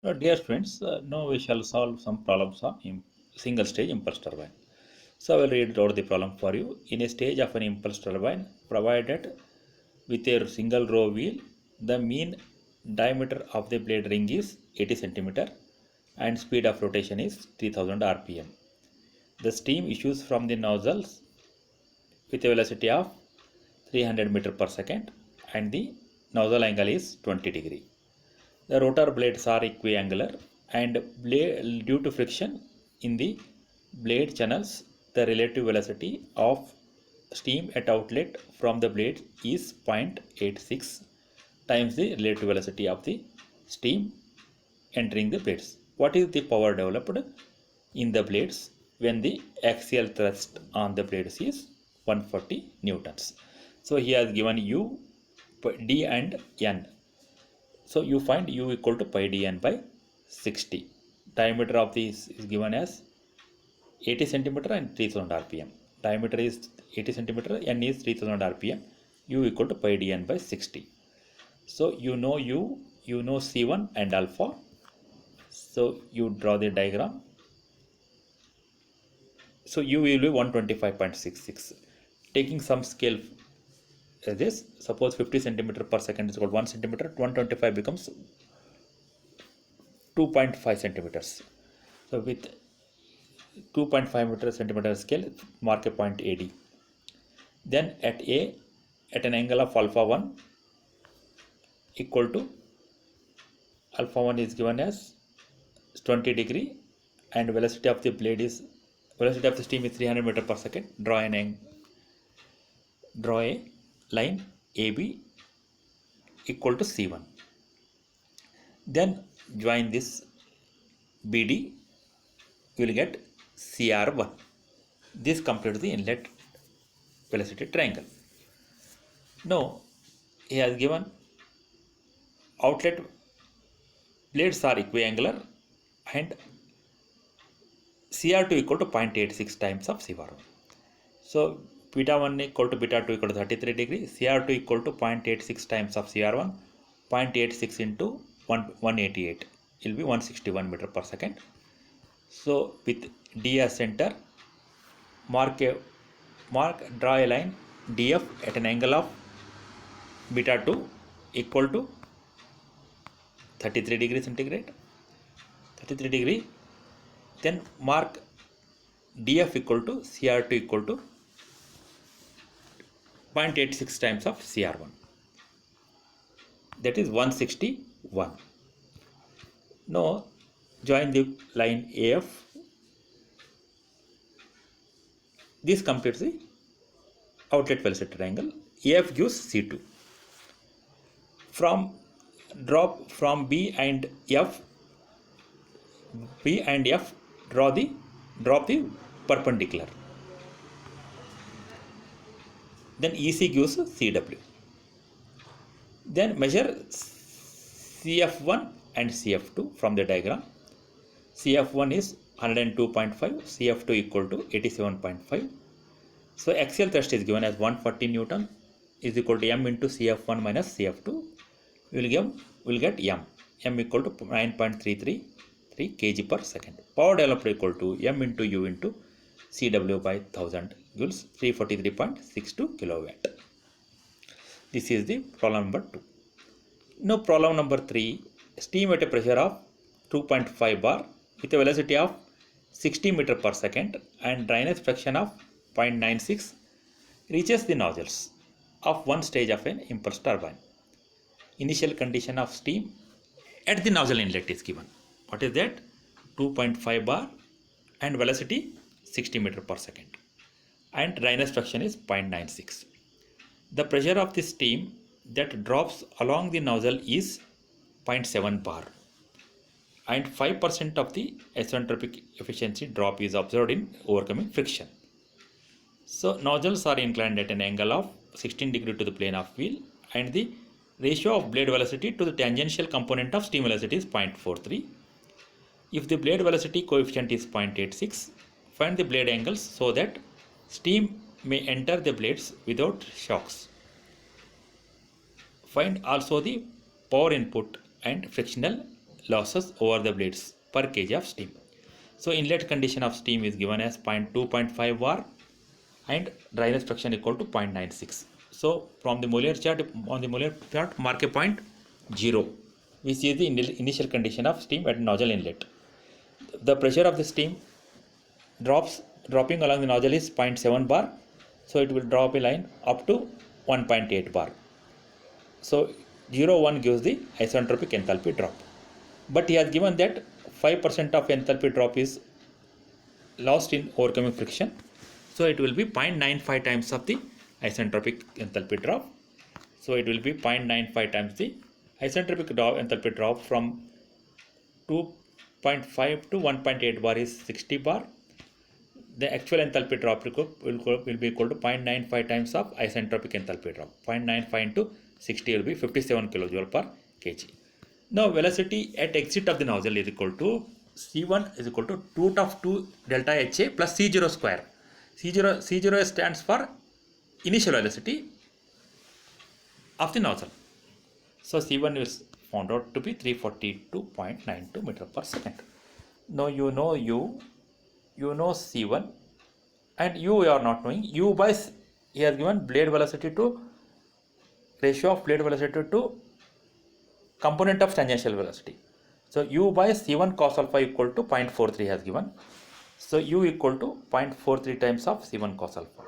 Dear friends, now we shall solve some problems on single stage impulse turbine. So I will read out the problem for you. In a stage of an impulse turbine provided with a single row wheel, the mean diameter of the blade ring is 80 centimeter and speed of rotation is 3000 rpm. The steam issues from the nozzles with a velocity of 300 meter per second and the nozzle angle is 20 degree. The rotor blades are equiangular and due to friction in the blade channels, the relative velocity of steam at outlet from the blade is 0.86 times the relative velocity of the steam entering the blades. What is the power developed in the blades when the axial thrust on the blades is 140 newtons? So he has given U, D and N. So you find U equal to pi dn by 60. Diameter of this is given as 80 centimeter and 3000 rpm. Diameter is 80 centimeter, N is 3000 rpm. U equal to pi dn by 60. So you know U, you know C1 and alpha. So you draw the diagram. So U will be 125.66. Taking some scale as this, suppose 50 centimeter per second is called 1 centimeter, 125 becomes 2.5 centimeters. So with 2.5 meter centimeter scale, mark a point AD. Then at A, at an angle of alpha 1 equal to alpha 1 is given as 20 degree and velocity of the blade is velocity of the steam is 300 meter per second. Draw a line AB equal to C1. Then join this BD, you will get CR1. This completes the inlet velocity triangle. Now he has given outlet blades are equiangular and CR2 equal to 0.86 times of CR1. So beta 1 equal to beta 2 equal to 33 degree, CR2 equal to 0.86 times of CR1, 0.86 into 188 will be 161 meter per second. So with D as center, draw a line DF at an angle of beta 2 equal to 33 degree centigrade, 33 degree. Then mark DF equal to CR2 equal to 0.86 times of CR1. That is 161. Now join the line AF. This completes the outlet velocity triangle. AF gives C2. From drop from B and F, drop the perpendicular. Then EC gives CW. Then measure CF1 and CF2 from the diagram. CF1 is 102.5, CF2 equal to 87.5. So axial thrust is given as 140 Newton is equal to M into CF1 minus CF2. We will get M equal to 9.333 kg per second. Power developed equal to M into U into CW by 1000 gives 343.62 kilowatt. This is the problem number 2. Now problem number 3, steam at a pressure of 2.5 bar with a velocity of 60 meter per second and dryness fraction of 0.96 reaches the nozzles of one stage of an impulse turbine. Initial condition of steam at the nozzle inlet is given. What is that? 2.5 bar and velocity 60 meter per second and dryness fraction is 0.96. The pressure of the steam that drops along the nozzle is 0.7 bar and 5% of the isentropic efficiency drop is observed in overcoming friction. So nozzles are inclined at an angle of 16 degree to the plane of wheel and the ratio of blade velocity to the tangential component of steam velocity is 0.43. If the blade velocity coefficient is 0.86, find the blade angles so that steam may enter the blades without shocks. Find also the power input and frictional losses over the blades per kg of steam. So inlet condition of steam is given as 2.5 bar and dryness fraction equal to 0.96. So from the molar chart, on the molar chart, mark a point 0, which is the initial condition of steam at nozzle inlet. The pressure of the steam dropping along the nozzle is 0.7 bar, so it will drop a line up to 1.8 bar. So 0.1 gives the isentropic enthalpy drop, but he has given that 5% of enthalpy drop is lost in overcoming friction, so it will be 0.95 times of the isentropic enthalpy drop. So it will be 0.95 times the isentropic enthalpy drop from 2.5 to 1.8 bar is 60 bar. The actual enthalpy drop will be equal to 0.95 times of isentropic enthalpy drop. 0.95 into 60 will be 57 kilojoule per kg. Now velocity at exit of the nozzle is equal to C1 is equal to root of 2 delta HA plus C0 square. C0 stands for initial velocity of the nozzle. So C1 is found out to be 342.92 meter per second. Now you know C1, and you are not knowing U by he has given blade velocity to ratio of blade velocity to component of tangential velocity. So U by C1 cos alpha equal to 0.43 has given. So U equal to 0.43 times of C1 cos alpha.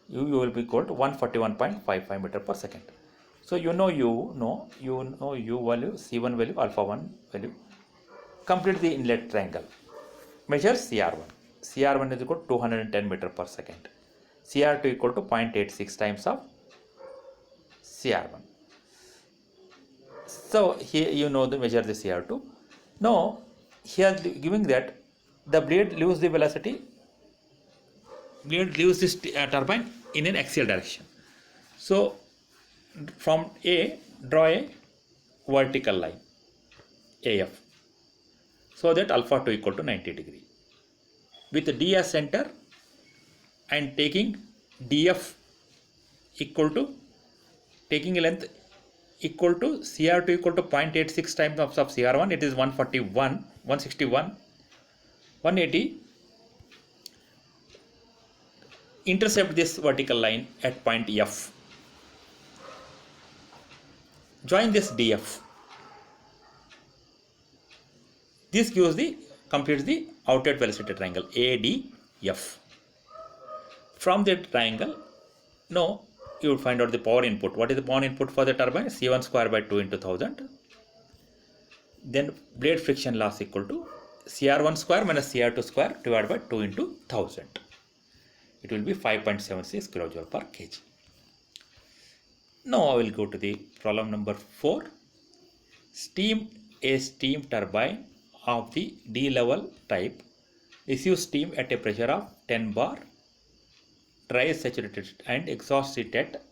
U will be equal to 141.55 meter per second. So you know U value, C1 value, alpha 1 value. Complete the inlet triangle. Measure CR1. CR1 is equal to 210 meter per second. CR2 equal to 0.86 times of CR1. So here you know the measure the CR2. Now here giving that the blade leaves the velocity, blade leaves this turbine in an axial direction. So from A, draw a vertical line AF, so that alpha 2 equal to 90 degree with D as center and taking DF equal to, taking a length equal to CR2 equal to 0.86 times of CR1, it is 141, 161, 180. Intercept this vertical line at point F. Join this DF. This gives completes the outlet velocity triangle ADF. From the triangle, now you will find out the power input. What is the power input for the turbine? C1 square by 2 into 1000. Then blade friction loss equal to CR1 square minus CR2 square divided by 2 into 1000. It will be 5.76 kilojoule per kg. Now I will go to the problem number 4. A steam turbine of the D level type receives steam at a pressure of 10 bar, dry saturated and exhausts it at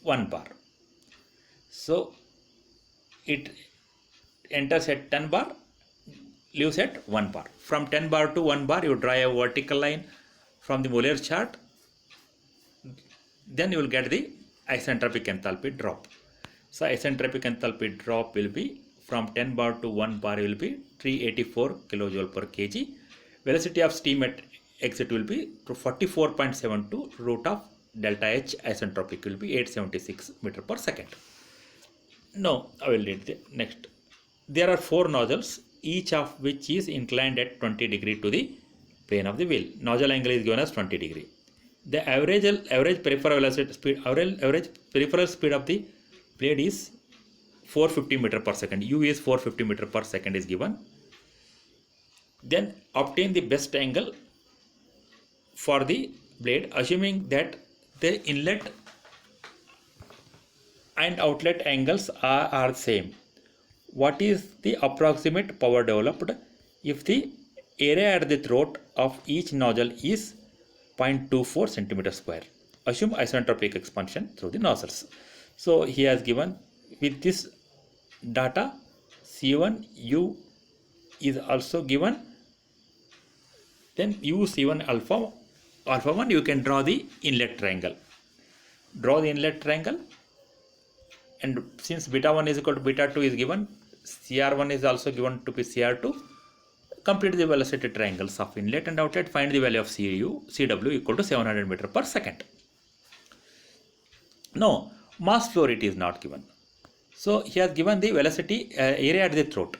1 bar. So it enters at 10 bar, leaves at 1 bar. From 10 bar to 1 bar, you draw a vertical line from the molar chart. Then you will get the isentropic enthalpy drop. So isentropic enthalpy drop will be from 10 bar to 1 bar will be 384 kilojoule per kg. Velocity of steam at exit will be 44.72 root of delta H isentropic will be 876 meter per second. Now I will read the next. There are 4 nozzles, each of which is inclined at 20 degree to the plane of the wheel. Nozzle angle is given as 20 degree. The average peripheral velocity speed, average peripheral speed of the blade is 450 meter per second. U is 450 meter per second is given. Then obtain the best angle for the blade, assuming that the inlet and outlet angles are same. What is the approximate power developed if the area at the throat of each nozzle is 0.24 centimeter square? Assume isentropic expansion through the nozzles. So he has given with this data C1 U is also given. Then U C1 alpha 1 you can draw the inlet triangle. Draw the inlet triangle, and since beta 1 is equal to beta 2 is given, CR1 is also given to be CR2. Complete the velocity triangles of inlet and outlet. Find the value of CW equal to 700 meter per second. No, mass flow rate is not given. So he has given the velocity area at the throat.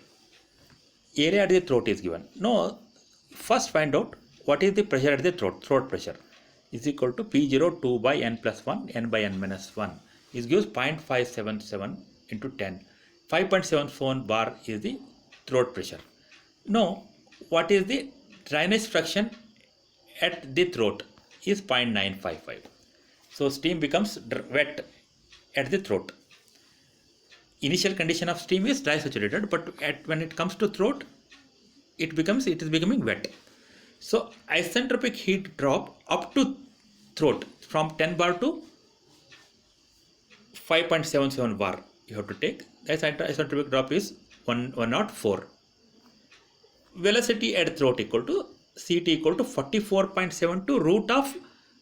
Area at the throat is given. No, first find out what is the pressure at the throat. Throat pressure is equal to P0 2 by n plus 1, n by n minus 1. It gives 0.577 into 10. 5.74 bar is the throat pressure. Now, what is the drainage fraction at the throat is 0.955. So steam becomes wet at the throat. Initial condition of steam is dry saturated, but when it comes to throat, it is becoming wet. So isentropic heat drop up to throat from 10 bar to 5.77 bar you have to take. The isentropic drop is 104. Velocity at throat equal to CT equal to 44.72 root of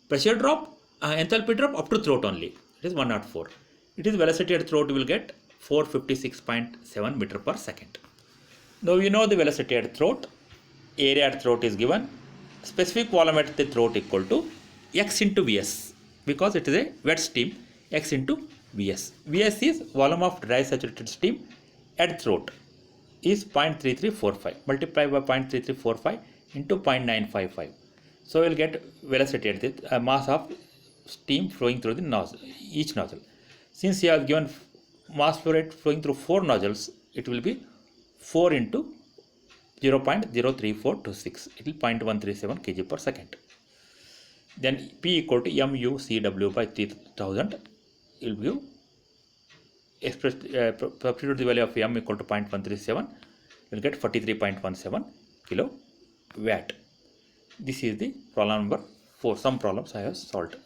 pressure drop, enthalpy drop up to throat only. It is 104. It is velocity at throat, you will get 456.7 meter per second. Now you know the velocity at throat. Area at throat is given. Specific volume at the throat equal to X into Vs, because it is a wet steam. X into Vs. Vs is volume of dry saturated steam at throat is 0.3345. Multiply by 0.3345 into 0.955. So we will get velocity at the mass of steam flowing through the nozzle, each nozzle. Since you have given mass flow rate flowing through 4 nozzles, it will be 4 into 0.03426. It will 0.137 kg per second. Then P equal to mu CW by 3000. It will give substitute the value of m equal to 0.137. You will get 43.17 kilowatt. This is the problem number 4. Some problems I have solved.